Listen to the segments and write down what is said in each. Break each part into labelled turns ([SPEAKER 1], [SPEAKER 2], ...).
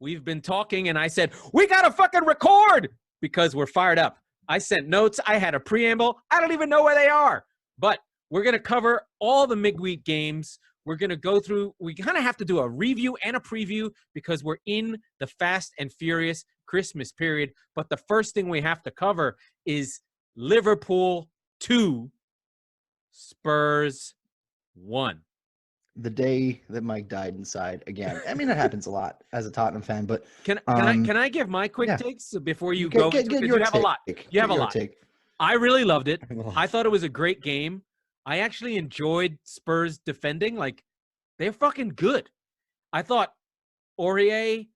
[SPEAKER 1] we've been talking, and I said, we got to fucking record because we're fired up. I sent notes. I had a preamble. I don't even know where they are. But we're going to cover all the midweek games. We're going to go through. We kind of have to do a review and a preview because we're in the Fast and Furious Christmas period. But the first thing we have to cover is Liverpool 2, Spurs 1.
[SPEAKER 2] The day that Mike died inside again. I mean, it happens a lot as a Tottenham fan, but
[SPEAKER 1] can I give my quick takes before you go? You have a lot. You have a lot. I really loved it. I thought it was a great game. I actually enjoyed Spurs defending. Like, they're fucking good. I thought Aurier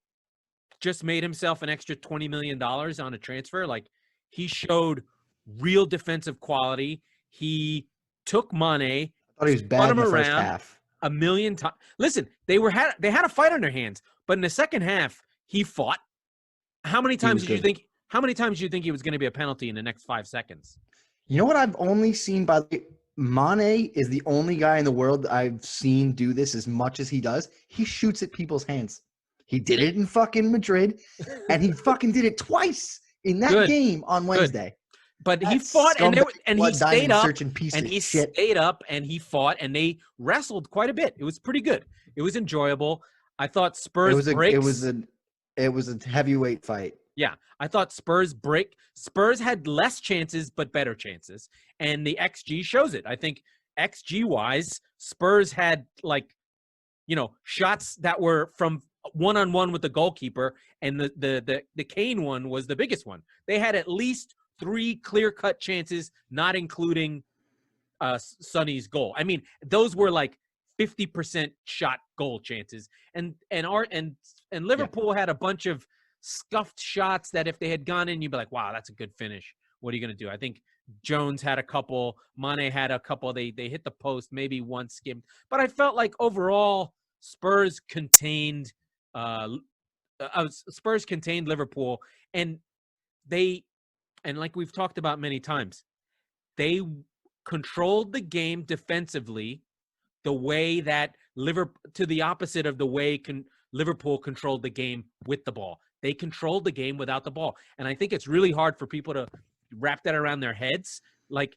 [SPEAKER 1] just made himself an extra $20 million on a transfer. Like, he showed real defensive quality. He took Mane.
[SPEAKER 2] I thought he was bad in the first half.
[SPEAKER 1] A million times. Listen, they had a fight on their hands, but in the second half, he fought. How many times did you think he was going to be a penalty in the next 5 seconds?
[SPEAKER 2] You know what I've only seen Mane is the only guy in the world that I've seen do this as much as he does. He shoots at people's hands. He did it in fucking Madrid, and he fucking did it twice in that game on Wednesday.
[SPEAKER 1] Good. But he fought, and he stayed up, and he fought, and they wrestled quite a bit. It was pretty good. It was enjoyable. I thought Spurs
[SPEAKER 2] it was a heavyweight fight.
[SPEAKER 1] Yeah, I thought Spurs had less chances, but better chances, and the XG shows it. I think XG-wise, Spurs had shots that were from one-on-one with the goalkeeper, and the Kane one was the biggest one. They had at least 3 clear-cut chances, not including Sonny's goal. I mean, those were like 50% shot goal chances, and Liverpool had a bunch of scuffed shots that if they had gone in, you'd be like, wow, that's a good finish. What are you going to do? I think Jones had a couple, Mane had a couple. They hit the post, maybe one skimmed, but I felt like overall Spurs contained Liverpool, and like we've talked about many times, they controlled the game defensively the way that to the opposite of the way Liverpool controlled the game with the ball. They controlled the game without the ball. And I think it's really hard for people to wrap that around their heads. Like,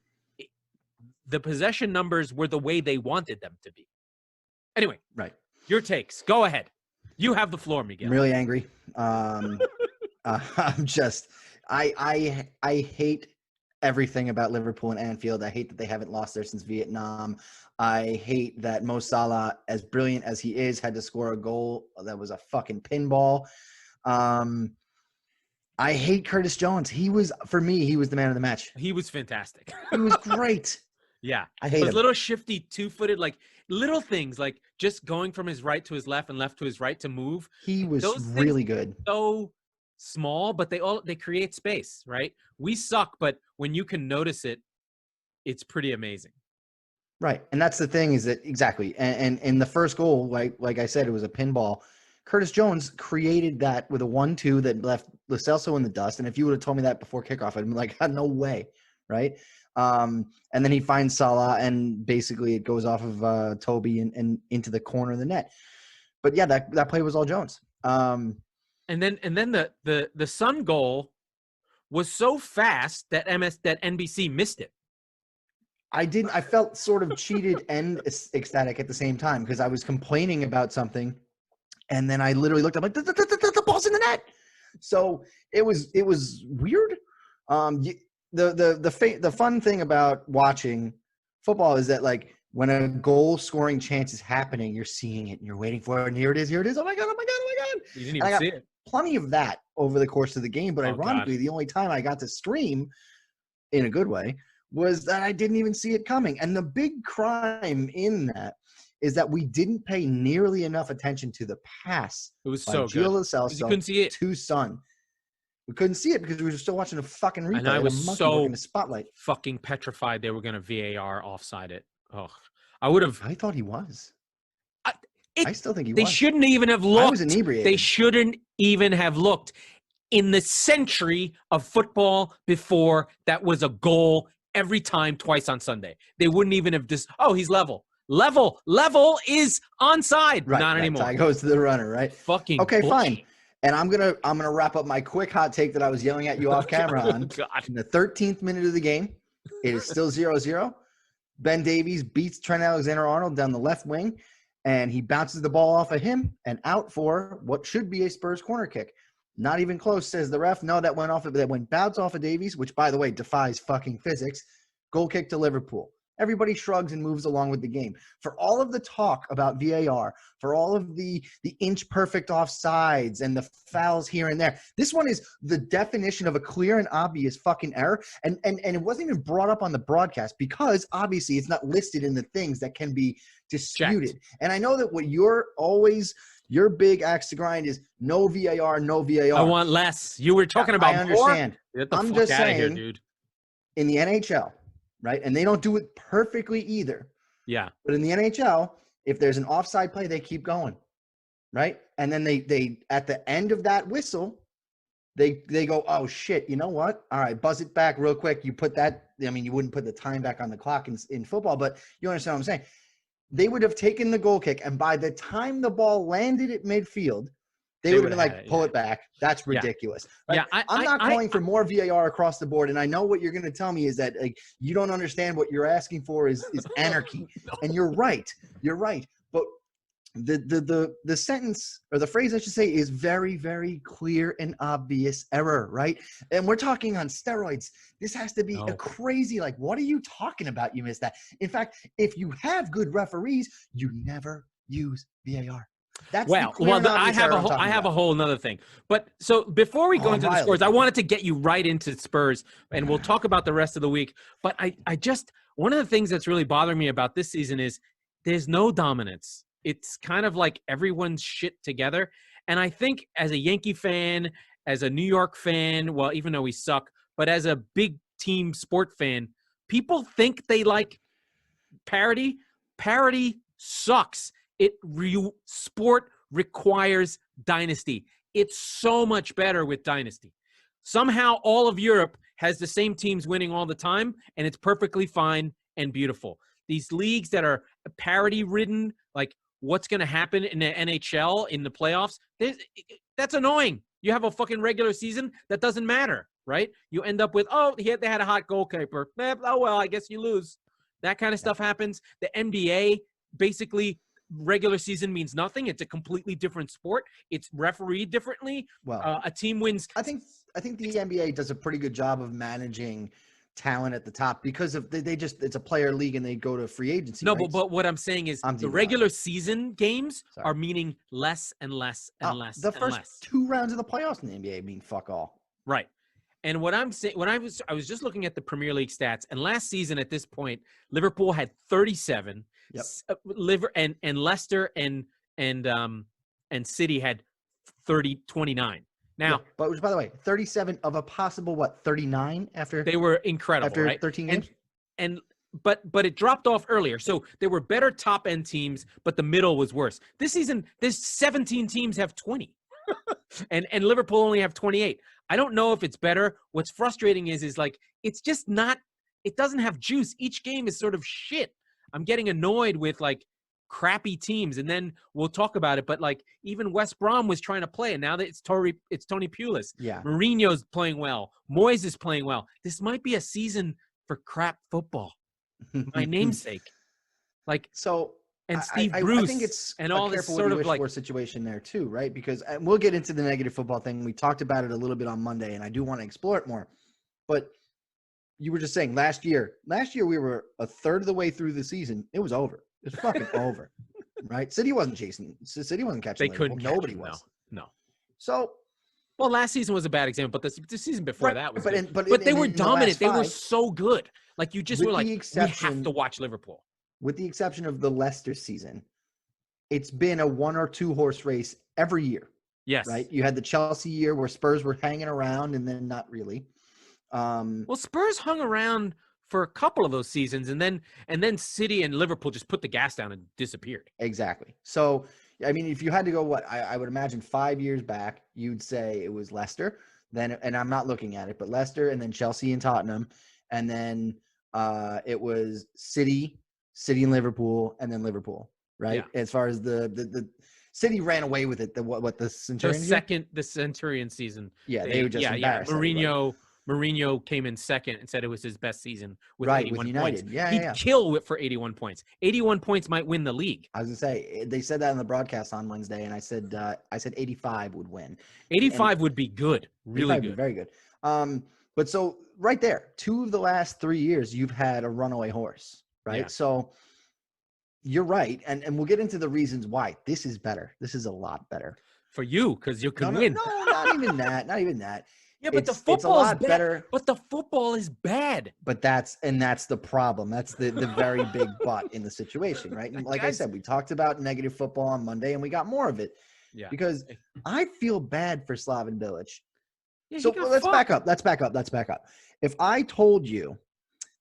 [SPEAKER 1] the possession numbers were the way they wanted them to be. Anyway,
[SPEAKER 2] right.
[SPEAKER 1] Your takes. Go ahead. You have the floor, Miguel.
[SPEAKER 2] I'm really angry. I'm just... I hate everything about Liverpool and Anfield. I hate that they haven't lost there since Vietnam. I hate that Mo Salah, as brilliant as he is, had to score a goal that was a fucking pinball. I hate Curtis Jones. For me, he was the man of the match.
[SPEAKER 1] He was fantastic.
[SPEAKER 2] He was great.
[SPEAKER 1] Yeah.
[SPEAKER 2] I hate him.
[SPEAKER 1] Little shifty, two-footed, like little things, like just going from his right to his left and left to his right to move.
[SPEAKER 2] He was really good.
[SPEAKER 1] So small, but they create space, right? We suck, but when you can notice it, it's pretty amazing.
[SPEAKER 2] Right. And that's the thing, is that exactly. And in the first goal, like I said, it was a pinball. Curtis Jones created that with a 1-2 that left Lo Celso in the dust. And if you would have told me that before kickoff, I'd be like, no way. Right. And then he finds Salah, and basically it goes off of Toby and into the corner of the net. But yeah, that play was all Jones.
[SPEAKER 1] And then the Sun goal was so fast that NBC missed it.
[SPEAKER 2] I felt sort of cheated and ecstatic at the same time, because I was complaining about something, and then I literally looked up like the ball's in the net. So it was weird. The fun thing about watching football is that, like, when a goal scoring chance is happening, you're seeing it and you're waiting for it, and here it is. Oh my god!
[SPEAKER 1] You didn't even see it.
[SPEAKER 2] Plenty of that over the course of the game, but ironically, the only time I got to stream in a good way was that I didn't even see it coming. And the big crime in that is that we didn't pay nearly enough attention to the pass.
[SPEAKER 1] It was so good.
[SPEAKER 2] Lo Celso
[SPEAKER 1] you couldn't see it.
[SPEAKER 2] To Son. We couldn't see it because we were still watching a fucking replay.
[SPEAKER 1] And I was so
[SPEAKER 2] in the spotlight.
[SPEAKER 1] Fucking petrified they were going to VAR offside it. Oh, I would have.
[SPEAKER 2] I thought he was. I still think he was.
[SPEAKER 1] They shouldn't even have looked.
[SPEAKER 2] I was inebriated.
[SPEAKER 1] They shouldn't even have looked. In the century of football before, that was a goal every time, twice on Sunday. They wouldn't even have just, he's level. Level is onside.
[SPEAKER 2] Right,
[SPEAKER 1] Not anymore.
[SPEAKER 2] Tie goes to the runner, right?
[SPEAKER 1] Fucking
[SPEAKER 2] okay,
[SPEAKER 1] bullshit.
[SPEAKER 2] Fine. And I'm gonna wrap up my quick hot take that I was yelling at you off camera on.
[SPEAKER 1] God.
[SPEAKER 2] In the 13th minute of the game, it is still 0-0. Ben Davies beats Trent Alexander-Arnold down the left wing, and he bounces the ball off of him and out for what should be a Spurs corner kick. Not even close, says the ref. No, that went bounce off of Davies, which, by the way, defies fucking physics. Goal kick to Liverpool. Everybody shrugs and moves along with the game. For all of the talk about VAR, for all of the inch perfect offsides and the fouls here and there, this one is the definition of a clear and obvious fucking error. And it wasn't even brought up on the broadcast because obviously it's not listed in the things that can be disputed.
[SPEAKER 1] Checked.
[SPEAKER 2] And I know that what your big axe to grind is no VAR, no VAR.
[SPEAKER 1] I want less. You were talking about
[SPEAKER 2] I understand.
[SPEAKER 1] More? Get the
[SPEAKER 2] I'm
[SPEAKER 1] fuck
[SPEAKER 2] just
[SPEAKER 1] out of here,
[SPEAKER 2] saying,
[SPEAKER 1] dude.
[SPEAKER 2] in the NHL, right? And they don't do it perfectly either.
[SPEAKER 1] Yeah.
[SPEAKER 2] But in the NHL, if there's an offside play, they keep going, right? And then they at the end of that whistle, they go, oh shit, you know what? All right, buzz it back real quick. You put that, I mean, you wouldn't put the time back on the clock in football, but you understand what I'm saying. They would have taken the goal kick, and by the time the ball landed at midfield, they would have been like, pull it back. That's ridiculous.
[SPEAKER 1] Yeah,
[SPEAKER 2] right? I'm not calling for more VAR across the board, and I know what you're going to tell me is that like you don't understand what you're asking for is anarchy.
[SPEAKER 1] No.
[SPEAKER 2] And you're right. You're right. But the sentence or the phrase I should say is very, very clear and obvious error, right? And we're talking on steroids. This has to be a crazy, like, what are you talking about? You missed that. In fact, if you have good referees, you never use VAR. That's
[SPEAKER 1] I have a whole nother thing. But so before we go into the scores, I wanted to get you right into Spurs, and we'll talk about the rest of the week. But I just one of the things that's really bothering me about this season is there's no dominance. It's kind of like everyone's shit together. And I think as a Yankee fan, as a New York fan, well, even though we suck, but as a big team sport fan, people think they like parity. Parity sucks. Sport requires dynasty. It's so much better with dynasty. Somehow all of Europe has the same teams winning all the time, and it's perfectly fine and beautiful. These leagues that are parity-ridden, like what's going to happen in the NHL in the playoffs, that's annoying. You have a fucking regular season that doesn't matter, right? You end up with, they had a hot goalkeeper. Oh, well, I guess you lose. That kind of stuff happens. The NBA, basically, regular season means nothing. It's a completely different sport. It's refereed differently.
[SPEAKER 2] Well,
[SPEAKER 1] a team wins.
[SPEAKER 2] I think the NBA does a pretty good job of managing talent at the top because of it's a player league and they go to free agency.
[SPEAKER 1] No,
[SPEAKER 2] right?
[SPEAKER 1] but what I'm saying is the regular season games are meaning less and less and less.
[SPEAKER 2] The first 2 rounds of the playoffs in the NBA mean fuck all.
[SPEAKER 1] Right. And what I'm saying, I was just looking at the Premier League stats, and last season at this point, Liverpool had 37.
[SPEAKER 2] Yep.
[SPEAKER 1] And Leicester and City had 29. Now,
[SPEAKER 2] yeah, but which, by the way, 37 of a possible 39 after
[SPEAKER 1] they were incredible
[SPEAKER 2] after
[SPEAKER 1] right?
[SPEAKER 2] 13 games.
[SPEAKER 1] But it dropped off earlier, so there were better top end teams, but the middle was worse. This season, there's 17 teams have 20, and Liverpool only have 28. I don't know if it's better. What's frustrating is like it's just not. It doesn't have juice. Each game is sort of shit. I'm getting annoyed with like crappy teams, and then we'll talk about it. But like even West Brom was trying to play, and now that it's Tony Pulis.
[SPEAKER 2] Yeah,
[SPEAKER 1] Mourinho's playing well. Moyes is playing well. This might be a season for crap football. My namesake, like
[SPEAKER 2] so.
[SPEAKER 1] And Steve Bruce,
[SPEAKER 2] I think it's
[SPEAKER 1] and all this
[SPEAKER 2] sort
[SPEAKER 1] of like
[SPEAKER 2] situation there too, right? Because we'll get into the negative football thing. We talked about it a little bit on Monday, and I do want to explore it more. But you were just saying last year we were a third of the way through the season. It was over. It was fucking over, right? City wasn't chasing. City wasn't catching.
[SPEAKER 1] They couldn't.
[SPEAKER 2] Nobody was.
[SPEAKER 1] No.
[SPEAKER 2] So.
[SPEAKER 1] Well, last season was a bad example, but the season before that was.
[SPEAKER 2] But
[SPEAKER 1] they were dominant. They were so good. Like you just were like, we have to watch Liverpool.
[SPEAKER 2] With the exception of the Leicester season, it's been a 1 or 2 horse race every year.
[SPEAKER 1] Yes.
[SPEAKER 2] Right? You had the Chelsea year where Spurs were hanging around and then not really.
[SPEAKER 1] Well, Spurs hung around for a couple of those seasons, and then City and Liverpool just put the gas down and disappeared.
[SPEAKER 2] Exactly. So, I mean, if you had to go, I would imagine 5 years back, you'd say it was Leicester. Then, and I'm not looking at it, but Leicester and then Chelsea and Tottenham. And then it was City and Liverpool, and then Liverpool, right? Yeah. As far as the City ran away with it. The Centurion?
[SPEAKER 1] The Centurion season.
[SPEAKER 2] Yeah, they were just embarrassed.
[SPEAKER 1] Mourinho came in second and said it was his best season with
[SPEAKER 2] right,
[SPEAKER 1] 81
[SPEAKER 2] with United.
[SPEAKER 1] points.
[SPEAKER 2] Yeah,
[SPEAKER 1] He'd kill it for 81 points. 81 points might win the league.
[SPEAKER 2] I was gonna say they said that in the broadcast on Wednesday, and I said 85 would win.
[SPEAKER 1] 85 would be good, really good,
[SPEAKER 2] very good. But so right there, 2 of the last 3 years, you've had a runaway horse, right?
[SPEAKER 1] Yeah.
[SPEAKER 2] So you're right, and we'll get into the reasons why. This is better. This is a lot better
[SPEAKER 1] for you because you can win.
[SPEAKER 2] No, not even that. Not even that.
[SPEAKER 1] Yeah, but the football is bad.
[SPEAKER 2] Better.
[SPEAKER 1] But the football is bad.
[SPEAKER 2] But that's the problem. That's the very big but in the situation, right? And like I said, we talked about negative football on Monday, and we got more of it.
[SPEAKER 1] Yeah.
[SPEAKER 2] Because I feel bad for Slaven Bilic.
[SPEAKER 1] Yeah,
[SPEAKER 2] so let's back up. Let's back up. If I told you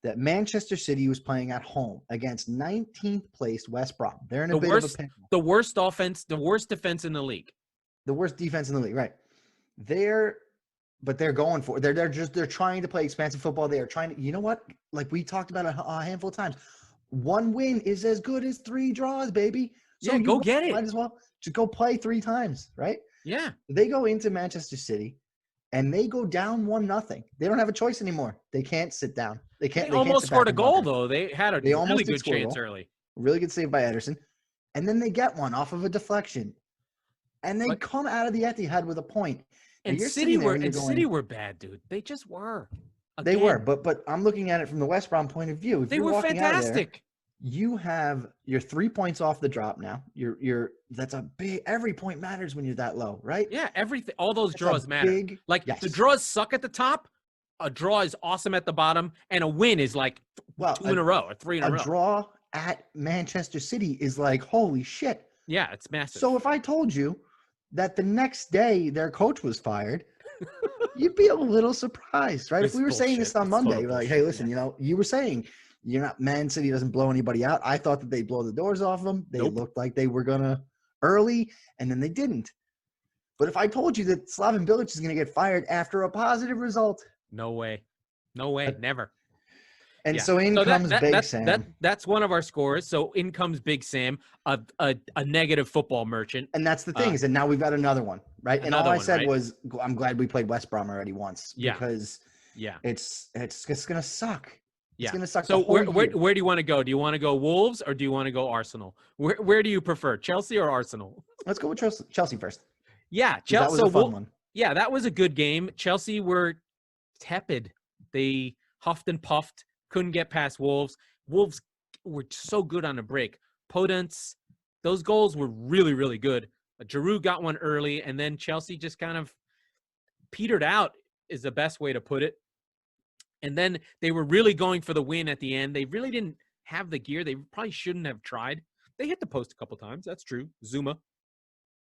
[SPEAKER 2] that Manchester City was playing at home against 19th placed West Brom, they're in a bit of a pinch.
[SPEAKER 1] The worst offense, the worst defense in the league.
[SPEAKER 2] The worst defense in the league, right? They're going for it. They're trying to play expansive football. They are trying to, you know what? Like we talked about a handful of times. 1 win is as good as 3 draws, baby. So
[SPEAKER 1] yeah, go get it.
[SPEAKER 2] Might as well just go play 3 times, right?
[SPEAKER 1] Yeah.
[SPEAKER 2] They go into Manchester City and they go down 1-0. They don't have a choice anymore. They can't sit down. They
[SPEAKER 1] almost scored a goal though. They had a really good chance early.
[SPEAKER 2] Really good save by Ederson. And then they get one off of a deflection. And they come out of the Etihad with a point.
[SPEAKER 1] And City were bad, dude. They just were.
[SPEAKER 2] They were, but I'm looking at it from the West Brom point of view. If
[SPEAKER 1] they were fantastic.
[SPEAKER 2] You have your 3 points off the drop now. That's a big. Every point matters when you're that low, right?
[SPEAKER 1] Yeah, everything. All those draws matter. The draws suck at the top. A draw is awesome at the bottom, and a win is like 2 in a row or 3 in a row.
[SPEAKER 2] A draw at Manchester City is like holy shit.
[SPEAKER 1] Yeah, it's massive.
[SPEAKER 2] So if I told you that the next day their coach was fired, you'd be a little surprised, right? If we were saying this on Monday, we're like, hey, listen, you were saying you're not Man City doesn't blow anybody out. I thought that they'd blow the doors off them. They looked like they were gonna early, and then they didn't. But if I told you that Slaven Bilic is gonna get fired after a positive result,
[SPEAKER 1] no way, never.
[SPEAKER 2] And so in comes Big Sam.
[SPEAKER 1] That's one of our scores. So in comes Big Sam, a negative football merchant.
[SPEAKER 2] And that's the thing is that now we've got another one, right? And all I said was, I'm glad we played West Brom already once.
[SPEAKER 1] Yeah.
[SPEAKER 2] Because it's gonna suck.
[SPEAKER 1] Yeah.
[SPEAKER 2] It's gonna suck.
[SPEAKER 1] So where do you want to go? Do you want to go Wolves or do you want to go Arsenal? Where do you prefer, Chelsea or Arsenal?
[SPEAKER 2] Let's go with Chelsea first.
[SPEAKER 1] Yeah, Chelsea.
[SPEAKER 2] That was a fun one.
[SPEAKER 1] Yeah, that was a good game. Chelsea were tepid. They huffed and puffed. Couldn't get past Wolves. Wolves were so good on the break. Podence, those goals were really, really good. Giroud got one early, and then Chelsea just kind of petered out is the best way to put it. And then they were really going for the win at the end. They really didn't have the gear. They probably shouldn't have tried. They hit the post a couple times. That's true. Zuma.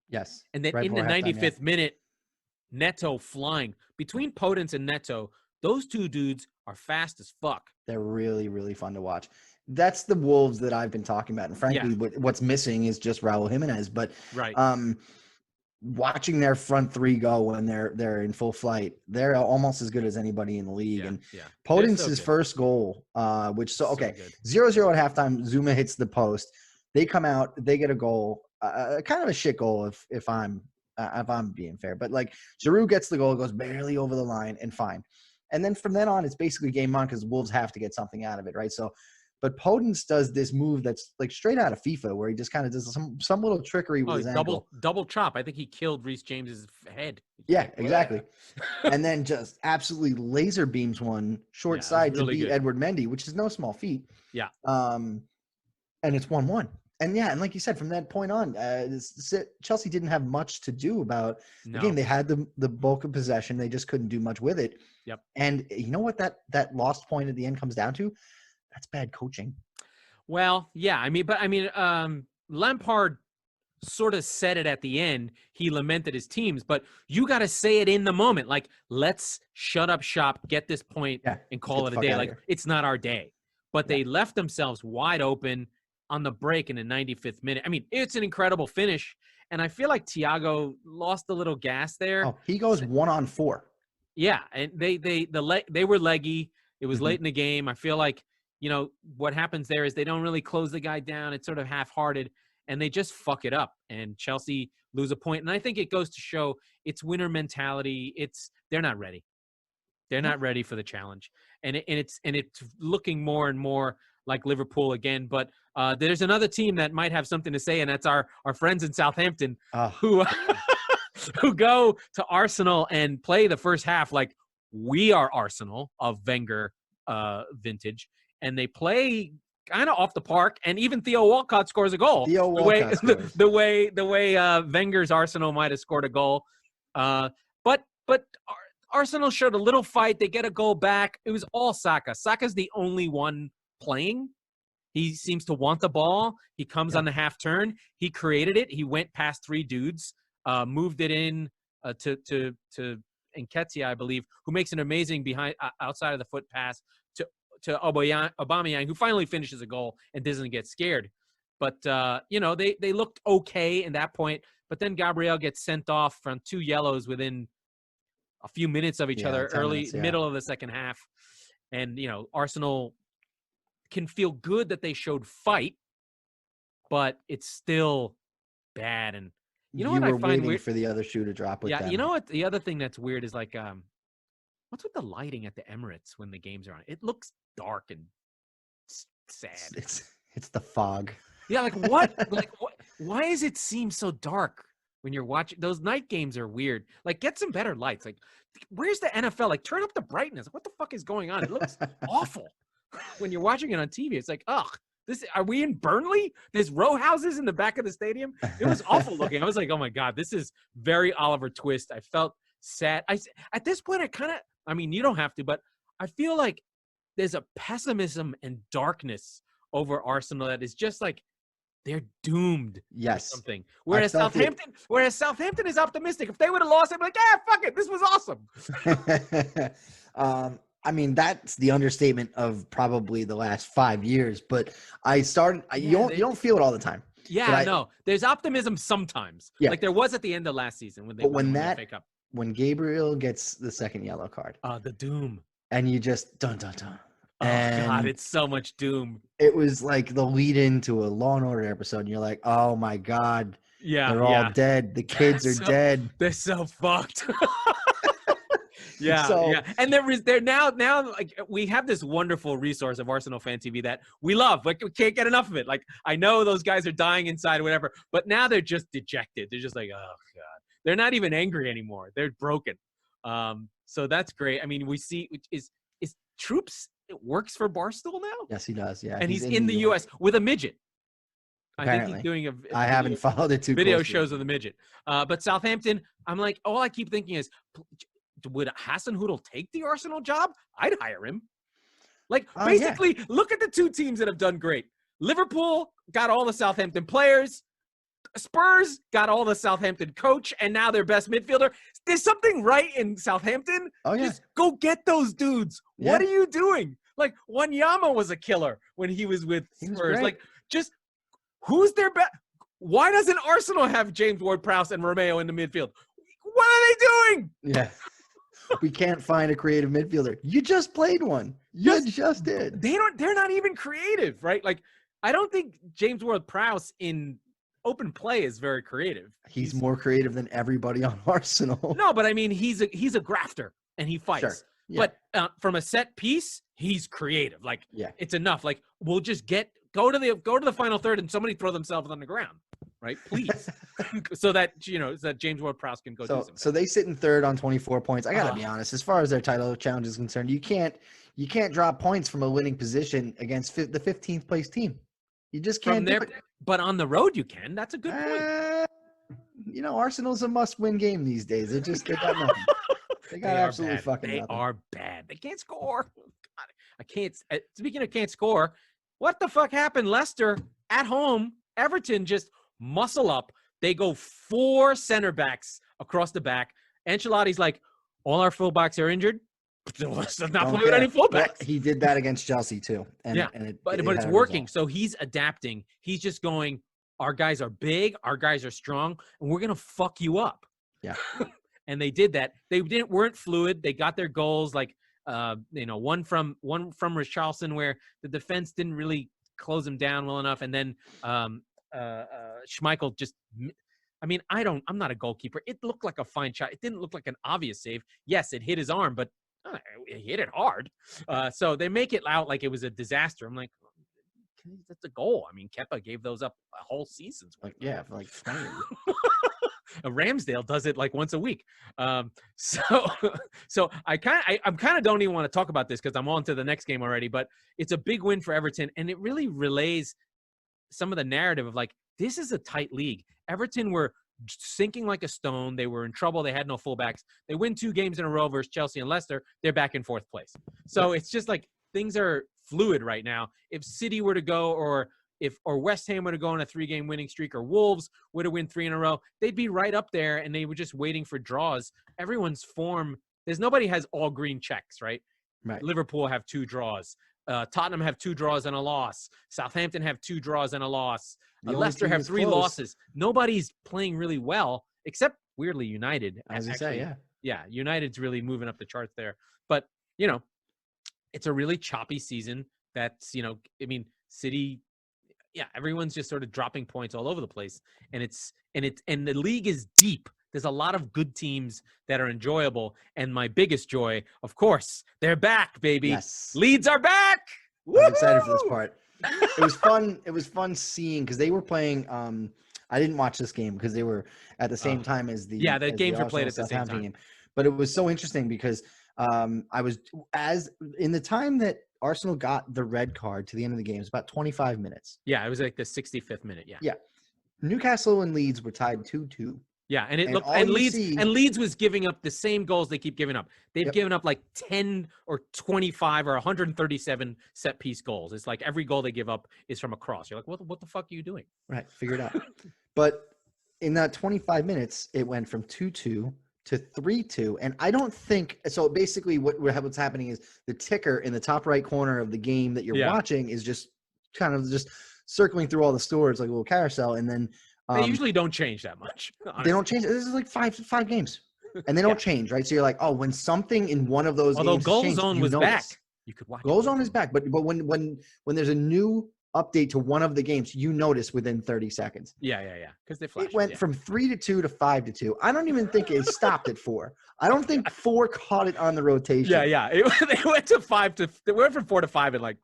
[SPEAKER 2] Yes.
[SPEAKER 1] And then in the 95th minute, Neto flying. Between Podence and Neto, those 2 dudes are fast as fuck.
[SPEAKER 2] They're really, really fun to watch. That's the Wolves that I've been talking about. And frankly, what's missing is just Raul Jimenez. But watching their front 3 go when they're in full flight, they're almost as good as anybody in the league. And Podence's first goal, 0-0 at halftime, Zuma hits the post. They come out, they get a goal, kind of a shit goal if I'm being fair. But like Giroud gets the goal, goes barely over the line, and fine. And then from then on, it's basically game on because Wolves have to get something out of it, right? So, but Podence does this move that's like straight out of FIFA, where he just kind of does some little trickery with his ankle.
[SPEAKER 1] Double chop. I think he killed Reece James's head.
[SPEAKER 2] Yeah, exactly. And then just absolutely laser beams one short side to beat Edward Mendy, which is no small feat.
[SPEAKER 1] Yeah.
[SPEAKER 2] And it's 1-1. And like you said, from that point on, Chelsea didn't have much to do about the game. They had the bulk of possession. They just couldn't do much with it.
[SPEAKER 1] Yep.
[SPEAKER 2] And you know what that lost point at the end comes down to? That's bad coaching.
[SPEAKER 1] Well, yeah. Lampard sort of said it at the end. He lamented his teams, but you got to say it in the moment. Like, let's shut up shop, get this point, and call it a day. Like, it's not our day. But they left themselves wide open on the break in the 95th minute. I mean, it's an incredible finish, and I feel like Thiago lost a little gas there.
[SPEAKER 2] Oh, he goes 1-on-4.
[SPEAKER 1] Yeah, and they were leggy. It was late in the game. I feel like, what happens there is they don't really close the guy down. It's sort of half-hearted. and they just fuck it up. And Chelsea lose a point. And I think it goes to show it's winner mentality. They're not ready. They're not ready for the challenge. And it's looking more and more like Liverpool again. But there's another team that might have something to say, and that's our friends in Southampton who go to Arsenal and play the first half like we are Arsenal of Wenger vintage, and they play kind of off the park, and even Theo Walcott scores a goal. The way Wenger's Arsenal might have scored a goal, but Arsenal showed a little fight. They get a goal back. It was all Saka. Saka's the only one playing. He seems to want the ball. He comes on the half turn. He created it. He went past 3 dudes, moved it in to Nketiah, I believe, who makes an amazing outside of the foot pass to Aubameyang, who finally finishes a goal and doesn't get scared. But, they looked okay in that point. But then Gabriel gets sent off from 2 yellows within a few minutes of each other, middle of the second half. And, Arsenal can feel good that they showed fight, but it's still bad. And you
[SPEAKER 2] what I
[SPEAKER 1] find
[SPEAKER 2] waiting
[SPEAKER 1] weird
[SPEAKER 2] for the other shoe to drop with them.
[SPEAKER 1] You know what? The other thing that's weird is like, what's with the lighting at the Emirates when the games are on? It looks dark and sad.
[SPEAKER 2] It's the fog.
[SPEAKER 1] Yeah, like what? Why does it seem so dark when you're watching? Those night games are weird. Like, get some better lights. Like, where's the NFL? Like, turn up the brightness. What the fuck is going on? It looks awful when you're watching it on TV. It's like, ugh. Are we in Burnley? There's row houses in the back of the stadium. It was awful looking. I was like, oh my God, this is very Oliver Twist. I felt sad. At this point, you don't have to, but I feel like there's a pessimism and darkness over Arsenal that is just like they're doomed.
[SPEAKER 2] Yes.
[SPEAKER 1] Or something. Whereas Southampton is optimistic. If they would have lost, I'd be like, fuck it, this was
[SPEAKER 2] awesome. That's the understatement of probably the last 5 years. But you don't feel it all the time.
[SPEAKER 1] Yeah, no. There's optimism sometimes. Yeah. Like there was at the end of last season when they won the FA Cup.
[SPEAKER 2] When Gabriel gets the second yellow card.
[SPEAKER 1] The doom.
[SPEAKER 2] And you just dun dun dun.
[SPEAKER 1] Oh God, it's so much doom.
[SPEAKER 2] It was like the lead into a Law and Order episode, and you're like, oh my God.
[SPEAKER 1] Yeah.
[SPEAKER 2] They're all dead. The kids are dead.
[SPEAKER 1] They're so fucked. Yeah. And they're now like we have this wonderful resource of Arsenal Fan TV that we love. Like we can't get enough of it. Like I know those guys are dying inside or whatever, but now they're just dejected. They're just like, oh God. They're not even angry anymore. They're broken. So that's great. I mean, we see is Troops it works for Barstool now?
[SPEAKER 2] Yes, he does. Yeah.
[SPEAKER 1] And he's in the US with a midget.
[SPEAKER 2] Apparently.
[SPEAKER 1] I think he's doing
[SPEAKER 2] I haven't followed it too
[SPEAKER 1] video
[SPEAKER 2] closely.
[SPEAKER 1] shows with a midget. But Southampton, I'm like, all I keep thinking is, would Hasenhüttl take the Arsenal job? I'd hire him. Like, basically, look at the 2 teams that have done great. Liverpool got all the Southampton players. Spurs got all the Southampton coach, and now their best midfielder. There's something right in Southampton.
[SPEAKER 2] Oh, yeah.
[SPEAKER 1] Just go get those dudes. Yeah. What are you doing? Like, Wanyama was a killer when he was with Spurs. Like, just who's their best? Why doesn't Arsenal have James Ward-Prowse and Romeo in the midfield? What are they doing?
[SPEAKER 2] Yeah. We can't find a creative midfielder. You just played one. You just did.
[SPEAKER 1] They're not even creative, right? Like, I don't think James Ward-Prowse in open play is very creative.
[SPEAKER 2] He's more creative than everybody on Arsenal.
[SPEAKER 1] No, but I mean, he's a grafter and he fights. Sure. Yeah. But from a set piece, he's creative. Like, it's enough. Like, we'll just go to the final third and somebody throw themselves on the ground, right? Please, so that James Ward-Prowse can go do something.
[SPEAKER 2] So they sit in third on 24 points. I gotta be honest. As far as their title challenge is concerned, you can't drop points from a winning position against the 15th place team. You just can't do it.
[SPEAKER 1] But on the road, you can. That's a good point.
[SPEAKER 2] Arsenal's a must-win game these days. They got nothing. They got absolutely fucking nothing.
[SPEAKER 1] They are bad. They can't score. God, I can't. Speaking of can't score, what the fuck happened? Leicester at home, Everton just muscle up. They go 4 center backs across the back. Ancelotti's like, all our fullbacks are injured. Let's not play with any fullbacks.
[SPEAKER 2] Well, he did that against Chelsea too.
[SPEAKER 1] But it's working. So he's adapting. He's just going, our guys are big, our guys are strong, and we're gonna fuck you up.
[SPEAKER 2] Yeah.
[SPEAKER 1] And they did that. They weren't fluid. They got their goals, like one from Richarlison where the defense didn't really close him down well enough, and then Schmeichel just. I mean, I'm not a goalkeeper. It looked like a fine shot. It didn't look like an obvious save. Yes, it hit his arm, but it hit it hard. So they make it out like it was a disaster. I'm like, that's a goal. I mean, Kepa gave those up a whole season's worth.
[SPEAKER 2] For like 20 years.
[SPEAKER 1] Ramsdale does it like once a week. So I'm kind of don't even want to talk about this because I'm on to the next game already, but it's a big win for Everton. And it really relays some of the narrative of like, this is a tight league. Everton were sinking like a stone. They were in trouble. They had no fullbacks. They win 2 games in a row versus Chelsea and Leicester. They're back in 4th place. So it's just like things are fluid right now. If City were to go or West Ham were to go on a 3-game winning streak or Wolves were to win 3 in a row, they'd be right up there and they were just waiting for draws. Everyone's form, nobody has all green checks, right?
[SPEAKER 2] Right.
[SPEAKER 1] Liverpool have 2 draws. Tottenham have 2 draws and a loss. Southampton have 2 draws and a loss. Leicester have 3 losses. Nobody's playing really well, except weirdly United.
[SPEAKER 2] As you say, yeah.
[SPEAKER 1] Yeah, United's really moving up the charts there. But, it's a really choppy season that's, I mean, City, everyone's just sort of dropping points all over the place. And the league is deep. There's a lot of good teams that are enjoyable. And my biggest joy, of course, they're back, baby.
[SPEAKER 2] Yes.
[SPEAKER 1] Leeds are back.
[SPEAKER 2] I'm excited for this part. It was fun. It was fun seeing because they were playing. I didn't watch this game because they were at the same time as the
[SPEAKER 1] games were played at the same time.
[SPEAKER 2] Game. But it was so interesting because I was in the time that Arsenal got the red card to the end of the game. It was about 25 minutes.
[SPEAKER 1] Yeah, it was like the 65th minute. Yeah.
[SPEAKER 2] Yeah. Newcastle and Leeds were tied 2-2.
[SPEAKER 1] Yeah, and Leeds was giving up the same goals they keep giving up. They've given up like 10 or 25 or 137 set piece goals. It's like every goal they give up is from a cross. You're like, what the fuck are you doing?
[SPEAKER 2] Right, figure it out. But in that 25 minutes, it went from 2-2 to 3-2, and I don't think so. Basically, what's happening is the ticker in the top right corner of the game that you're watching is just kind of just circling through all the scores like a little carousel, and then.
[SPEAKER 1] They usually don't change that much. Honestly.
[SPEAKER 2] They don't change. This is like five games, and they don't change, right? So you're like, oh, when something in one of those games
[SPEAKER 1] Goal
[SPEAKER 2] changed,
[SPEAKER 1] Zone was back, you could watch.
[SPEAKER 2] Goal Zone is back, but when there's a new update to one of the games, you notice within 30 sequends.
[SPEAKER 1] Yeah, because they flashed.
[SPEAKER 2] It went from 3-2 to 5-2. I don't even think it stopped at 4. I don't think 4 caught it on the rotation.
[SPEAKER 1] Yeah. They went to 5 to. They went from 4 to 5 and like.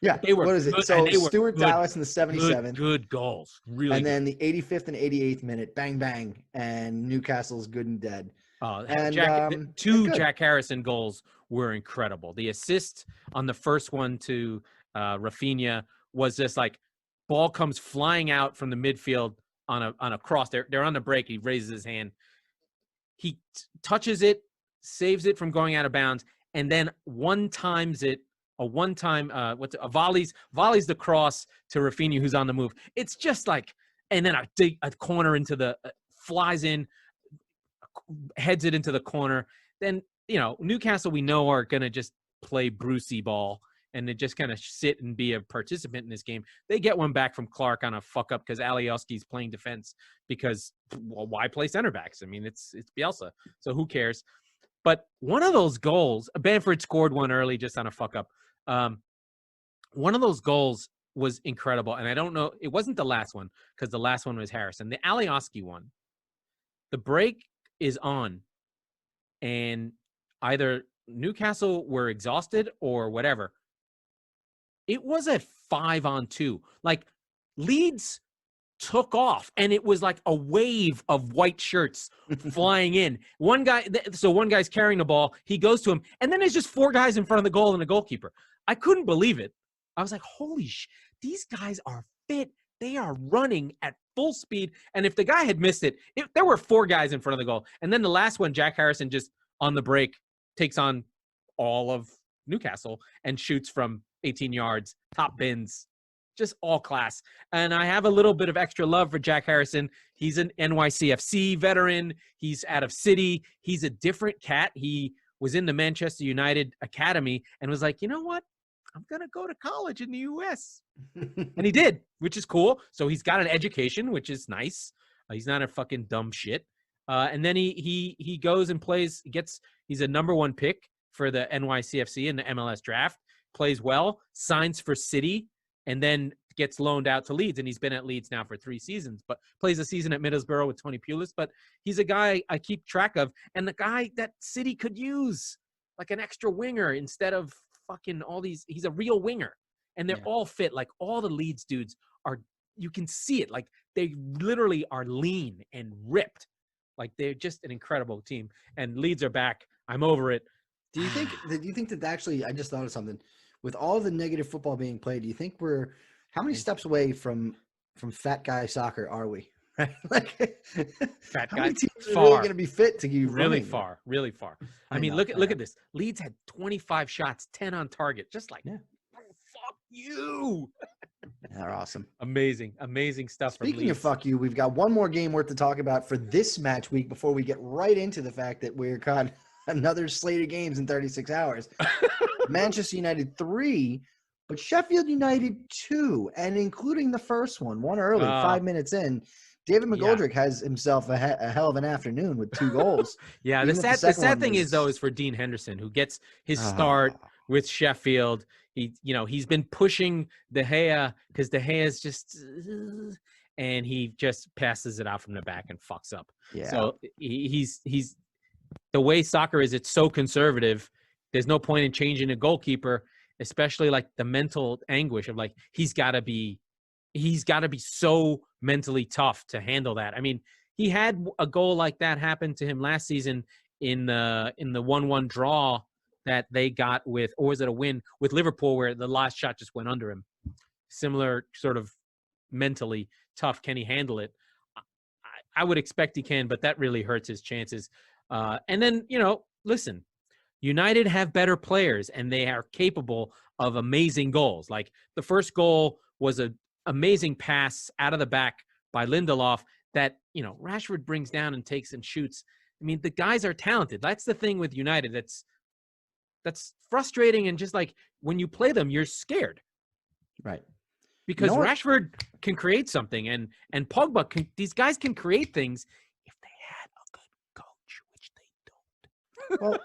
[SPEAKER 2] Yeah, what is it?
[SPEAKER 1] Good,
[SPEAKER 2] so Stuart Dallas in the 77th.
[SPEAKER 1] Good goals. Really.
[SPEAKER 2] And then the 85th and 88th minute, bang, bang, and Newcastle's good and dead.
[SPEAKER 1] And Jack Harrison goals were incredible. The assist on the first one to Rafinha was just like ball comes flying out from the midfield on a cross. They're on the break. He raises his hand. He touches it, saves it from going out of bounds, and then one-times it. Volleys the cross to Rafinha, who's on the move. It's just like, and then a corner into the flies in, heads it into the corner. Then Newcastle we know are gonna just play Brucey ball and they just kind of sit and be a participant in this game. They get one back from Clark on a fuck up because Alioski's playing defense because why play center backs? I mean it's Bielsa, so who cares? But one of those goals, Bamford scored one early just on a fuck up. One of those goals was incredible. And I don't know, it wasn't the last one because the last one was Harrison. The Alioski one, the break is on and either Newcastle were exhausted or whatever. It was a 5-on-2. Like Leeds took off and it was like a wave of white shirts flying in. One guy's carrying the ball. He goes to him and then there's just 4 guys in front of the goal and a goalkeeper. I couldn't believe it. I was like, holy these guys are fit. They are running at full speed. And if the guy had missed it, there were 4 guys in front of the goal. And then the last one, Jack Harrison just on the break takes on all of Newcastle and shoots from 18 yards, top bins. Just all class. And I have a little bit of extra love for Jack Harrison. He's an NYCFC veteran. He's out of City. He's a different cat. He was in the Manchester United Academy and was like, you know what? I'm going to go to college in the U.S. And he did, which is cool. So he's got an education, which is nice. He's not a fucking dumb shit. And then he goes and plays, he's a number 1 pick for the NYCFC in the MLS draft, plays well, signs for City, and then gets loaned out to Leeds, and he's been at Leeds now for 3 seasons, but plays a season at Middlesbrough with Tony Pulis. But he's a guy I keep track of, and the guy that City could use, like an extra winger instead of fucking all these. He's a real winger, and they're all fit. Like all the Leeds dudes are, you can see it. Like they literally are lean and ripped. Like they're just an incredible team, and Leeds are back. I'm over it.
[SPEAKER 2] Do you think that actually? I just thought of something. With all the negative football being played, do you think how many steps away from fat guy soccer are we? Right? Like
[SPEAKER 1] Fat
[SPEAKER 2] how
[SPEAKER 1] guy
[SPEAKER 2] many teams are
[SPEAKER 1] far.
[SPEAKER 2] really going to be fit to keep
[SPEAKER 1] Really
[SPEAKER 2] running?
[SPEAKER 1] far, really far. I mean,
[SPEAKER 2] know,
[SPEAKER 1] look at this. Leeds had 25 shots, 10 on target. Just like, fuck you.
[SPEAKER 2] They're awesome.
[SPEAKER 1] Amazing stuff.
[SPEAKER 2] Speaking of fuck you, we've got one more game worth to talk about for this match week before we get right into the fact that we're caught another slate of games in 36 hours. Manchester United 3, but Sheffield United 2, and including the first one early, 5 minutes in. David McGoldrick has himself a hell of an afternoon with 2 goals.
[SPEAKER 1] Yeah, the sad thing is for Dean Henderson, who gets his start with Sheffield. He's been pushing De Gea because De Gea is just, and he just passes it out from the back and fucks up.
[SPEAKER 2] Yeah.
[SPEAKER 1] So he's the way soccer is. It's so conservative. There's no point in changing a goalkeeper, especially like the mental anguish of like he's got to be so mentally tough to handle that. I mean, he had a goal like that happen to him last season in the 1-1 draw that they got with, or was it a win with Liverpool where the last shot just went under him? Similar sort of mentally tough. Can he handle it? I would expect he can, but that really hurts his chances. And then, listen, United have better players and they are capable of amazing goals. Like the first goal was an amazing pass out of the back by Lindelof that, Rashford brings down and takes and shoots. I mean, the guys are talented. That's the thing with United. That's frustrating. And just like when you play them, you're scared.
[SPEAKER 2] Right.
[SPEAKER 1] Because Rashford can create something and Pogba these guys can create things if they had a good coach, which they don't.
[SPEAKER 2] Well,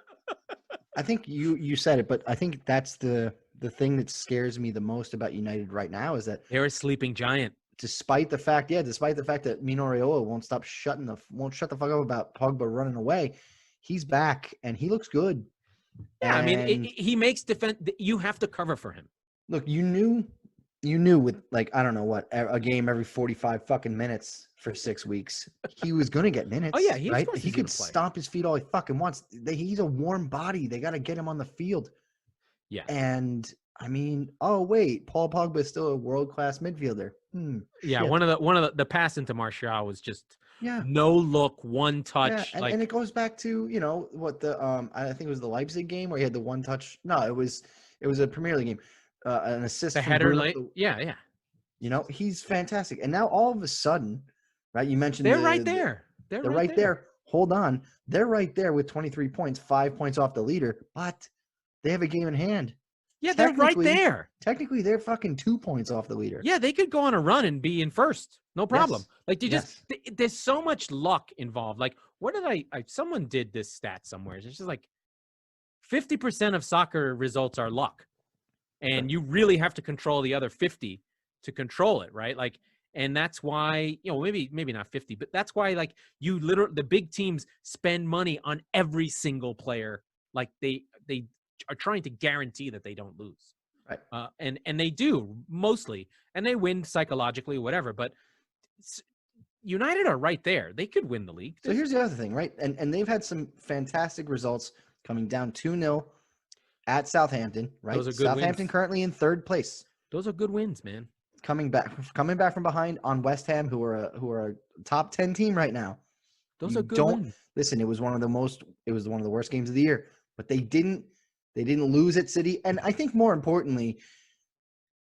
[SPEAKER 2] I think you said it, but I think that's the thing that scares me the most about United right now is that
[SPEAKER 1] they're a sleeping giant.
[SPEAKER 2] Despite the fact that Mino Raiola won't shut the fuck up about Pogba running away, he's back and he looks good.
[SPEAKER 1] Yeah, I mean, he makes defense. You have to cover for him.
[SPEAKER 2] Look, you knew with like I don't know what a game every 45 fucking minutes for 6 weeks, he was gonna get minutes.
[SPEAKER 1] Oh yeah,
[SPEAKER 2] right? He could stomp his feet all he fucking wants. He's a warm body. They got to get him on the field.
[SPEAKER 1] Yeah,
[SPEAKER 2] and I mean, oh wait, Paul Pogba is still a world-class midfielder.
[SPEAKER 1] Yeah,
[SPEAKER 2] shit.
[SPEAKER 1] one of the pass into Martial was just no look, one touch.
[SPEAKER 2] Yeah, and it goes back to what the I think it was the Leipzig game where he had the one touch. No, it was a Premier League game, an assist.
[SPEAKER 1] The
[SPEAKER 2] from
[SPEAKER 1] header,
[SPEAKER 2] Bruno.
[SPEAKER 1] yeah.
[SPEAKER 2] He's fantastic. And now all of a sudden, right? You mentioned
[SPEAKER 1] they're right there. They're
[SPEAKER 2] right there. Hold on, they're right there with 23 points, 5 points off the leader, but they have a game in hand.
[SPEAKER 1] Yeah, they're right there.
[SPEAKER 2] Technically, they're fucking 2 points off the leader.
[SPEAKER 1] Yeah, they could go on a run and be in first. No problem.
[SPEAKER 2] Yes.
[SPEAKER 1] Like there's so much luck involved. Like, what did someone did this stat somewhere. It's just like 50% of soccer results are luck. And you really have to control the other 50 to control it, right? Like, and that's why, maybe not 50, but that's why like the big teams spend money on every single player. Like they are trying to guarantee that they don't lose.
[SPEAKER 2] Right.
[SPEAKER 1] And they do mostly, and they win psychologically, whatever. But United are right there. They could win the league.
[SPEAKER 2] So here's the other thing, right? And they've had some fantastic results coming down 2-0 at Southampton, right?
[SPEAKER 1] Those are good
[SPEAKER 2] Southampton
[SPEAKER 1] wins.
[SPEAKER 2] Currently in 3rd place.
[SPEAKER 1] Those are good wins, man.
[SPEAKER 2] Coming back from behind on West Ham, who are a top 10 team right now.
[SPEAKER 1] Those are good wins.
[SPEAKER 2] Listen, it was one of the worst games of the year, but they didn't lose at City. And I think more importantly,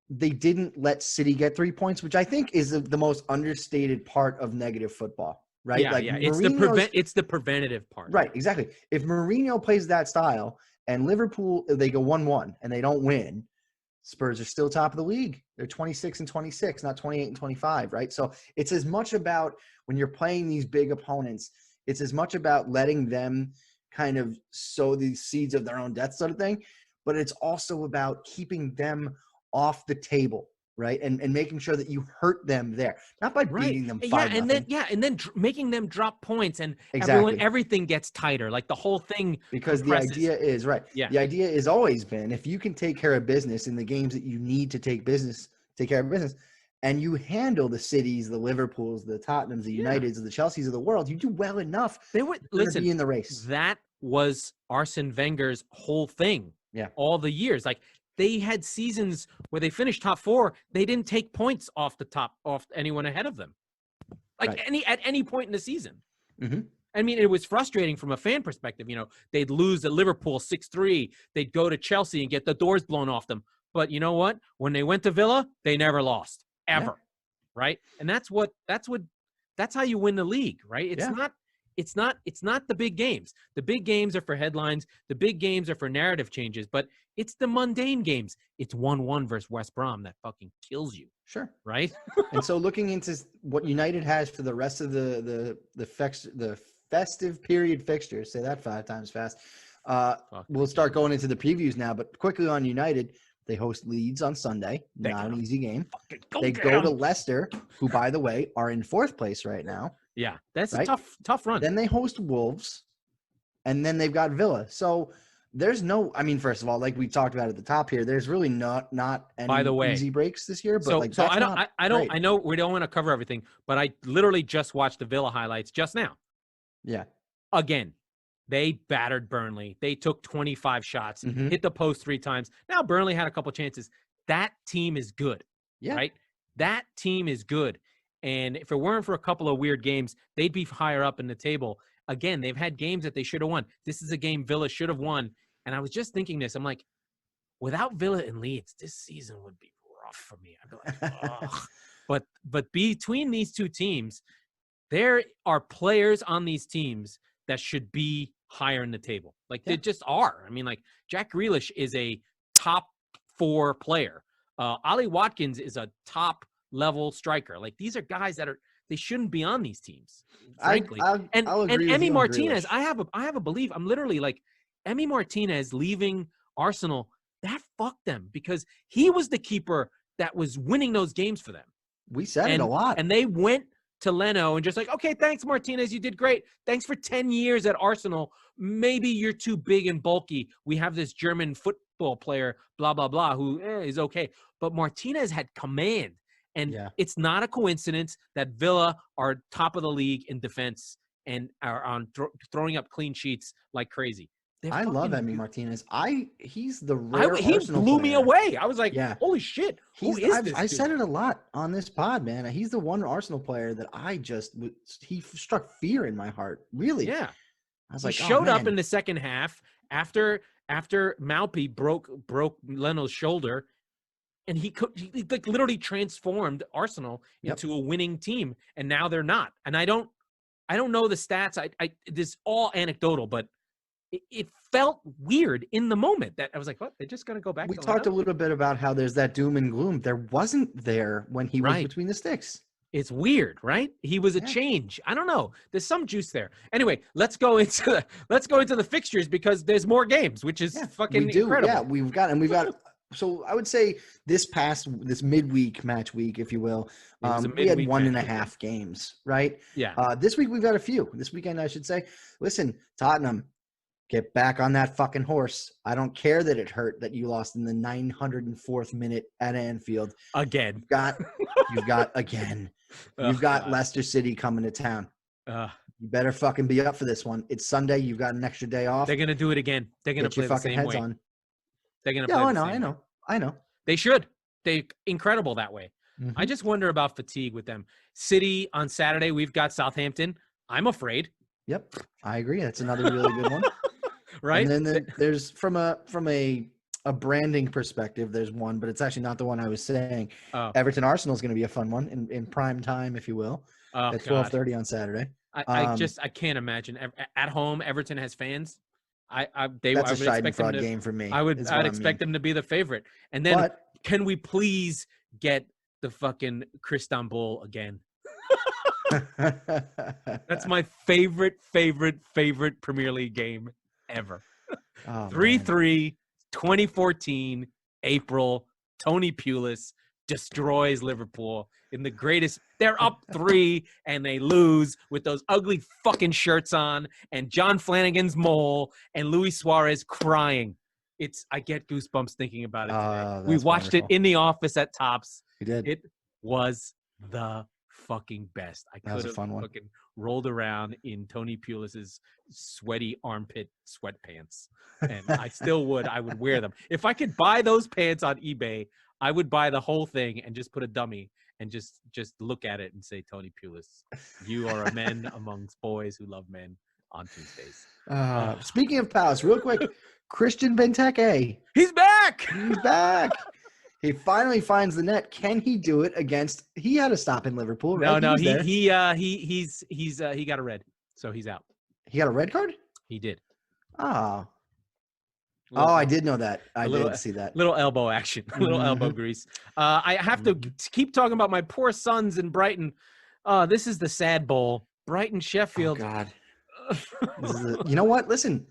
[SPEAKER 2] they didn't let City get 3 points, which I think is the most understated part of negative football, right?
[SPEAKER 1] Yeah. It's the preventative part.
[SPEAKER 2] Right, exactly. If Mourinho plays that style and Liverpool, they go 1-1 and they don't win, Spurs are still top of the league. They're 26 and 26, not 28 and 25, right? So it's as much about when you're playing these big opponents, it's as much about letting them kind of sow these seeds of their own death sort of thing, but it's also about keeping them off the table, right? And making sure that you hurt them there, not by beating them 5-0.
[SPEAKER 1] And then making them drop points, and
[SPEAKER 2] Exactly.
[SPEAKER 1] everything gets tighter. Like the whole thing
[SPEAKER 2] Because
[SPEAKER 1] compresses.
[SPEAKER 2] the idea is right.
[SPEAKER 1] Yeah.
[SPEAKER 2] The idea has always been, if you can take care of business in the games that you need to take care of business, and you handle the Cities, the Liverpools, the Tottenhams, the Uniteds, the Chelseas of the world, you do well enough.
[SPEAKER 1] They would
[SPEAKER 2] be in the race.
[SPEAKER 1] That was Arsene Wenger's whole thing.
[SPEAKER 2] Yeah.
[SPEAKER 1] All the years, like they had seasons where they finished top 4. They didn't take points off anyone ahead of them, like at any point in the season.
[SPEAKER 2] Mm-hmm.
[SPEAKER 1] I mean, it was frustrating from a fan perspective. They'd lose at Liverpool 6-3. They'd go to Chelsea and get the doors blown off them. But you know what? When they went to Villa, they never lost ever, right? And that's how you win the league, right? It's not the big games. The big games are for headlines. The big games are for narrative changes. But it's the mundane games. It's 1-1 versus West Brom that fucking kills you.
[SPEAKER 2] Sure.
[SPEAKER 1] Right?
[SPEAKER 2] And so looking into what United has for the rest of the festive period fixtures, say that 5 times fast, we'll start going into the previews now. But quickly on United, they host Leeds on Sunday. Not an easy game. They go to Leicester, who, by the way, are in 4th place right now.
[SPEAKER 1] Yeah, that's a tough run.
[SPEAKER 2] Then they host Wolves, and then they've got Villa. So there's no, I mean, first of all, like we talked about at the top here, there's really not any
[SPEAKER 1] by the way,
[SPEAKER 2] easy breaks this year. But
[SPEAKER 1] I know we don't want to cover everything, but I literally just watched the Villa highlights just now.
[SPEAKER 2] Yeah.
[SPEAKER 1] Again, they battered Burnley. They took 25 shots, hit the post 3 times. Now Burnley had a couple chances. That team is good.
[SPEAKER 2] Yeah.
[SPEAKER 1] Right? That team is good. And if it weren't for a couple of weird games, they'd be higher up in the table. Again, they've had games that they should have won. This is a game Villa should have won. And I was just thinking this. I'm like, without Villa and Leeds, this season would be rough for me. I'd be like, oh. But between these two teams, there are players on these teams that should be higher in the table. Like they just are. I mean, like Jack Grealish is a top 4 player. Ollie Watkins is a top level striker. Like these are guys that they shouldn't be on these teams, frankly. And Emi Martinez, I have a belief. I'm literally like, Emi Martinez leaving Arsenal, that fucked them because he was the keeper that was winning those games for them.
[SPEAKER 2] We said it a lot.
[SPEAKER 1] And they went to Leno and just like, okay, thanks, Martinez. You did great. Thanks for 10 years at Arsenal. Maybe you're too big and bulky. We have this German football player, blah, blah, blah, who is okay. But Martinez had command. And it's not a coincidence that Villa are top of the league in defense and are on throwing up clean sheets like crazy.
[SPEAKER 2] I love Emi Martinez. He's the rare
[SPEAKER 1] he
[SPEAKER 2] Arsenal
[SPEAKER 1] blew
[SPEAKER 2] player.
[SPEAKER 1] me away. I was like, holy shit. Who is this?
[SPEAKER 2] I said it a lot on this pod, man. He's the one Arsenal player that he struck fear in my heart. Really?
[SPEAKER 1] Yeah.
[SPEAKER 2] I was like,
[SPEAKER 1] he showed up in the second half after Malpe broke Leno's shoulder. And he like literally transformed Arsenal into a winning team, and now they're not. And I don't know the stats. This is all anecdotal, but it felt weird in the moment that I was like, "What? They're just gonna go back."
[SPEAKER 2] We talked a little bit about how there's that doom and gloom. There wasn't there when he was between the sticks.
[SPEAKER 1] It's weird, right? He was a change. I don't know. There's some juice there. Anyway, let's go into the fixtures because there's more games, which is fucking incredible.
[SPEAKER 2] Yeah, we've got. So I would say this midweek match week, if you will, we had 1.5 games, right?
[SPEAKER 1] Yeah.
[SPEAKER 2] This week we've got a few. This weekend, I should say. Listen, Tottenham, get back on that fucking horse. I don't care that it hurt that you lost in the 904th minute at Anfield.
[SPEAKER 1] Again.
[SPEAKER 2] You've got again. You've got Leicester City coming to town. You better fucking be up for this one. It's Sunday. You've got an extra day off.
[SPEAKER 1] They're gonna do it again. They're gonna play the same way.
[SPEAKER 2] On.
[SPEAKER 1] They're gonna play the same way.
[SPEAKER 2] I know.
[SPEAKER 1] They should. They're incredible that way.
[SPEAKER 2] Mm-hmm.
[SPEAKER 1] I just wonder about fatigue with them. City on Saturday, we've got Southampton. I'm afraid.
[SPEAKER 2] Yep, I agree. That's another really good one.
[SPEAKER 1] Right.
[SPEAKER 2] And then there's from a branding perspective, there's one, but it's actually not the one I was saying. Everton Arsenal is going to be a fun one in prime time, if you will, at 12:30 on Saturday.
[SPEAKER 1] I can't imagine at home. Everton has fans.
[SPEAKER 2] That's a Schadenfreude game for me.
[SPEAKER 1] I'd expect them to be the favorite. And then can we please get the fucking Istanbul again? That's my favorite Premier League game ever. 3-3, 2014, April, Tony Pulis, destroys Liverpool in the greatest. They're up 3 and they lose with those ugly fucking shirts on and John Flanagan's mole and Luis Suarez crying. I get goosebumps thinking about it today. We watched it in the office at Tops.
[SPEAKER 2] We did.
[SPEAKER 1] It was the fucking best. I could have fucking rolled around in Tony Pulis's sweaty armpit sweatpants, and I still would. I would wear them if I could buy those pants on eBay. I would buy the whole thing and just put a dummy and just look at it and say, Tony Pulis, you are a man amongst boys who love men on Tuesdays.
[SPEAKER 2] Speaking of pals, real quick, Christian Benteke.
[SPEAKER 1] He's back.
[SPEAKER 2] He's back. He finally finds the net. Can he do it against? He had a stop in Liverpool, right?
[SPEAKER 1] No, he got a red, so he's out.
[SPEAKER 2] He got a red card?
[SPEAKER 1] He did.
[SPEAKER 2] Oh. I did know that. I did see that.
[SPEAKER 1] Little elbow action, little elbow grease. I have to keep talking about my poor sons in Brighton. This is the sad bowl. Brighton, Sheffield.
[SPEAKER 2] Oh, God. You know what? Listen,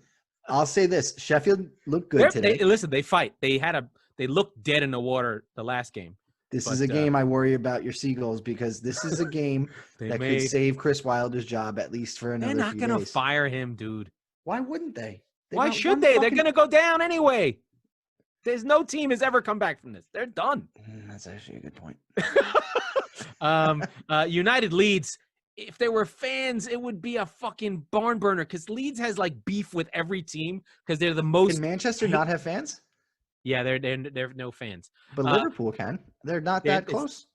[SPEAKER 2] I'll say this. Sheffield looked good today.
[SPEAKER 1] They fight. They looked dead in the water the last game.
[SPEAKER 2] This is a game I worry about your Seagulls because this is a game that could save Chris Wilder's job at least for another few days.
[SPEAKER 1] They're not going to fire him, dude.
[SPEAKER 2] Why wouldn't they?
[SPEAKER 1] Why should they? They're going to go down anyway. There's no team has ever come back from this. They're done.
[SPEAKER 2] That's actually a good point. United
[SPEAKER 1] Leeds. If there were fans, it would be a fucking barn burner because Leeds has like beef with every team because they're the most.
[SPEAKER 2] Can Manchester not have fans?
[SPEAKER 1] Yeah, they're no fans.
[SPEAKER 2] But Liverpool can. They're not that close.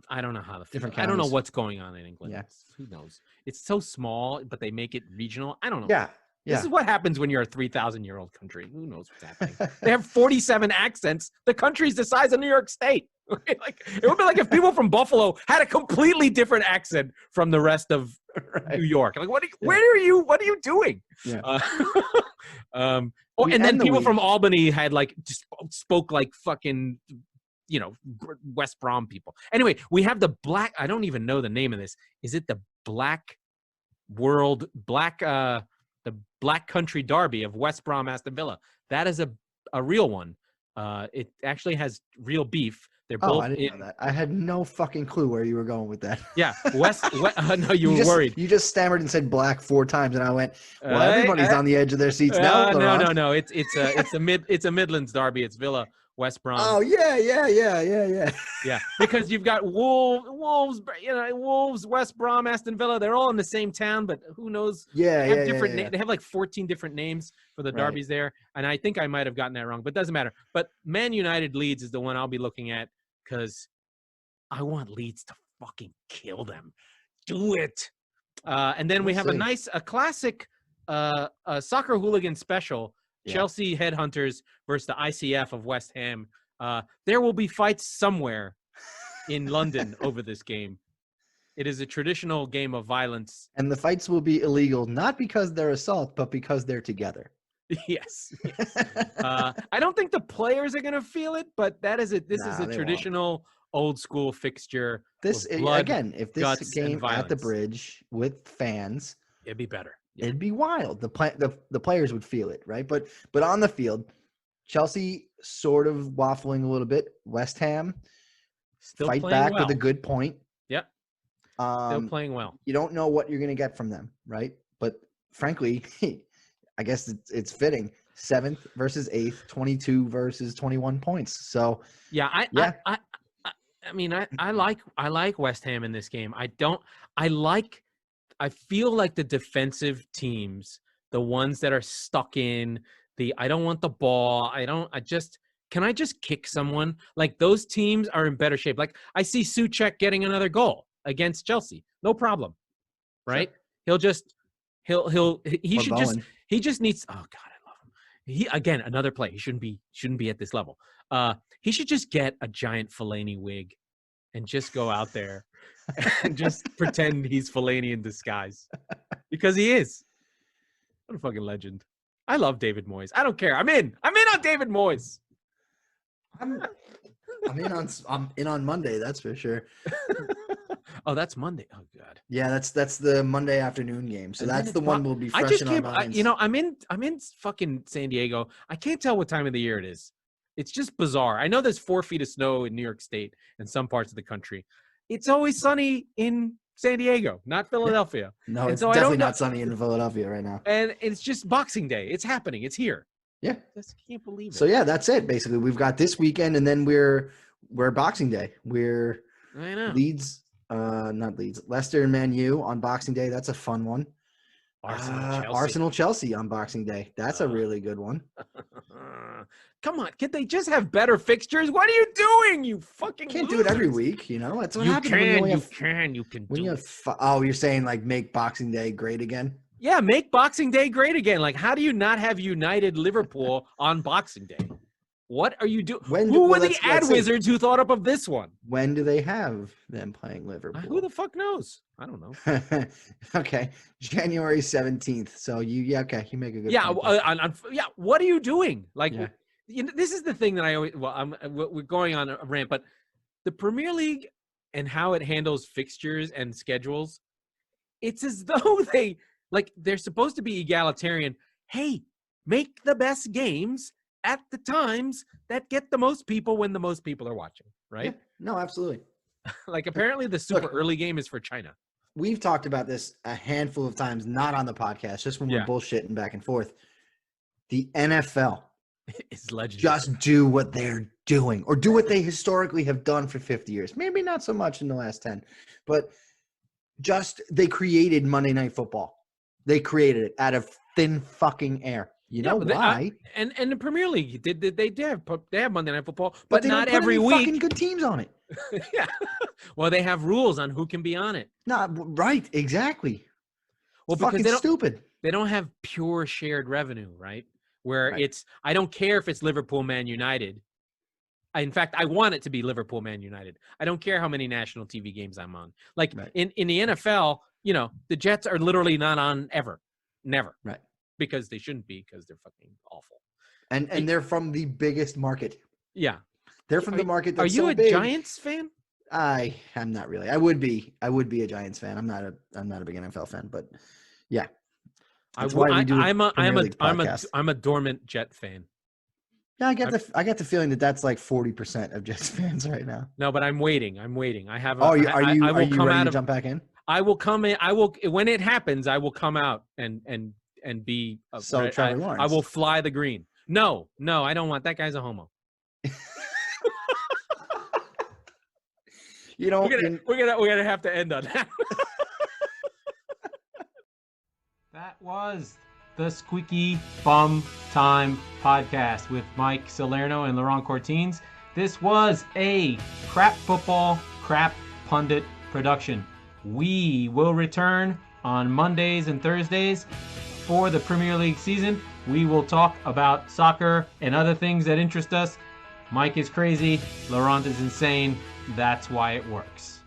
[SPEAKER 1] I don't know how the
[SPEAKER 2] different.
[SPEAKER 1] I don't know what's going on in England.
[SPEAKER 2] Yeah.
[SPEAKER 1] Who knows? It's so small, but they make it regional. I don't know.
[SPEAKER 2] Yeah.
[SPEAKER 1] This is what happens when you're a 3,000-year-old country. Who knows what's happening? They have 47 accents. The country's the size of New York State. Like it would be like if people from Buffalo had a completely different accent from the rest of New York. Like, where are you? What are you doing?
[SPEAKER 2] Yeah.
[SPEAKER 1] And then people from Albany had like just spoke like fucking, West Brom people. Anyway, we have the black. I don't even know the name of this. Is it the Black Country Derby of West Brom Aston Villa? That is a real one. It actually has real beef. They're both.
[SPEAKER 2] I didn't know that. I had no fucking clue where you were going with that.
[SPEAKER 1] Yeah, no, you were worried.
[SPEAKER 2] You just stammered and said black 4 times, and I went, "Well, everybody's on the edge of their seats now."
[SPEAKER 1] No. It's a Midlands derby. It's Villa West Brom.
[SPEAKER 2] Oh yeah.
[SPEAKER 1] Yeah, because you've got Wolves, Wolves, West Brom, Aston Villa. They're all in the same town, but who knows?
[SPEAKER 2] They have
[SPEAKER 1] different. They have like 14 different names for the derbies there, and I think I might have gotten that wrong, but it doesn't matter. But Man United Leeds is the one I'll be looking at because I want Leeds to fucking kill them. Do it. And then we have a classic soccer hooligan special. Yeah. Chelsea Headhunters versus the ICF of West Ham. There will be fights somewhere in London over this game. It is a traditional game of violence.
[SPEAKER 2] And the fights will be illegal, not because they're assault, but because they're together.
[SPEAKER 1] Yes. I don't think the players are going to feel it, but this is a traditional old school fixture.
[SPEAKER 2] This blood, again, if this game at the Bridge with fans,
[SPEAKER 1] it'd be better.
[SPEAKER 2] Yeah. It'd be wild. The players would feel it, right? But on the field, Chelsea sort of waffling a little bit. West Ham
[SPEAKER 1] still
[SPEAKER 2] fight back with a good point.
[SPEAKER 1] Yep. Still playing well.
[SPEAKER 2] You don't know what you're going to get from them, right? But frankly, I guess it's fitting. 7th versus 8th, 22 versus 21 points. So
[SPEAKER 1] I like West Ham in this game. I feel like the defensive teams, the ones that are stuck in I don't want the ball. Can I just kick someone? Like those teams are in better shape. Like I see Souček getting another goal against Chelsea. No problem. Right? Sure. He just needs, oh God, I love him. Again, another play. He shouldn't be at this level. He should just get a giant Fellaini wig and just go out there and just pretend he's Fellaini in disguise because he is. What a fucking legend. I love David Moyes. I don't care. I'm in on David Moyes.
[SPEAKER 2] I'm in on Monday. That's for sure.
[SPEAKER 1] Oh, that's Monday. Oh God.
[SPEAKER 2] Yeah, that's the Monday afternoon game. So that's the one we'll be fresh in our minds.
[SPEAKER 1] I'm in fucking San Diego. I can't tell what time of the year it is. It's just bizarre. I know there's 4 feet of snow in New York State and some parts of the country. It's always sunny in San Diego, not Philadelphia.
[SPEAKER 2] No,
[SPEAKER 1] And
[SPEAKER 2] it's
[SPEAKER 1] so
[SPEAKER 2] definitely not sunny in Philadelphia right now.
[SPEAKER 1] And it's just Boxing Day. It's happening. It's here.
[SPEAKER 2] Yeah.
[SPEAKER 1] I just can't believe it.
[SPEAKER 2] So yeah, that's it. Basically, we've got this weekend, and then we're Boxing Day. We're
[SPEAKER 1] I know.
[SPEAKER 2] Leicester and Man U on Boxing Day. That's a fun one.
[SPEAKER 1] Arsenal,
[SPEAKER 2] Chelsea on Boxing Day. That's a really good one.
[SPEAKER 1] Come on, can they just have better fixtures? What are you doing? You fucking
[SPEAKER 2] can't
[SPEAKER 1] losers.
[SPEAKER 2] do it every week. You know, that's what
[SPEAKER 1] You
[SPEAKER 2] happens.
[SPEAKER 1] can. You can do it.
[SPEAKER 2] You're saying like make Boxing Day great again?
[SPEAKER 1] Yeah, make Boxing Day great again. Like, how do you not have United Liverpool on Boxing Day? What are you doing? Who were the ad wizards who thought up of this one?
[SPEAKER 2] When do they have them playing Liverpool?
[SPEAKER 1] Who the fuck knows? I don't know.
[SPEAKER 2] Okay, January 17th. So you make a good
[SPEAKER 1] point. What are you doing? Like, this is the thing that I always. Well, we're going on a rant, but the Premier League and how it handles fixtures and schedules, it's as though they're supposed to be egalitarian. Hey, make the best games at the times that get the most people when the most people are watching, right?
[SPEAKER 2] Yeah, no, absolutely.
[SPEAKER 1] Like, apparently the super early game is for China.
[SPEAKER 2] We've talked about this a handful of times, not on the podcast, just when we're bullshitting back and forth. The NFL
[SPEAKER 1] is legendary.
[SPEAKER 2] Just do what they're doing, or do what they historically have done for 50 years. Maybe not so much in the last 10, but they created Monday Night Football. They created it out of thin fucking air. You know why?
[SPEAKER 1] And the Premier League they have Monday Night Football, but
[SPEAKER 2] they
[SPEAKER 1] not
[SPEAKER 2] don't put
[SPEAKER 1] every
[SPEAKER 2] any
[SPEAKER 1] week.
[SPEAKER 2] Fucking good teams on it.
[SPEAKER 1] Yeah. Well, they have rules on who can be on it.
[SPEAKER 2] Right, exactly. Well, because stupid.
[SPEAKER 1] They don't have pure shared revenue, right? Where I don't care if it's Liverpool, Man United. In fact, I want it to be Liverpool, Man United. I don't care how many national TV games I'm on. Like in the NFL, the Jets are literally not on ever, never.
[SPEAKER 2] Right.
[SPEAKER 1] Because they shouldn't be, because they're fucking awful.
[SPEAKER 2] And they're from the biggest market.
[SPEAKER 1] Yeah.
[SPEAKER 2] They're from the market that's
[SPEAKER 1] so big. Are you a Giants fan?
[SPEAKER 2] I'm not really. I would be a Giants fan. I'm not a big NFL fan, but yeah.
[SPEAKER 1] I'm a dormant Jet fan.
[SPEAKER 2] Yeah, I get the feeling that that's like 40% of Jets fans right now.
[SPEAKER 1] No, but I'm waiting. I have.
[SPEAKER 2] Are you ready to jump back in?
[SPEAKER 1] I will come in. When it happens, I will come out and be.
[SPEAKER 2] Trevor Lawrence.
[SPEAKER 1] I will fly the green. No, I don't want that guy's a homo. We're gonna have to end on that. That was the Squeaky Bum Time Podcast with Mike Salerno and Laurent Cortines. This was a crap football, crap pundit production. We will return on Mondays and Thursdays for the Premier League season. We will talk about soccer and other things that interest us. Mike is crazy. Laurent is insane. That's why it works.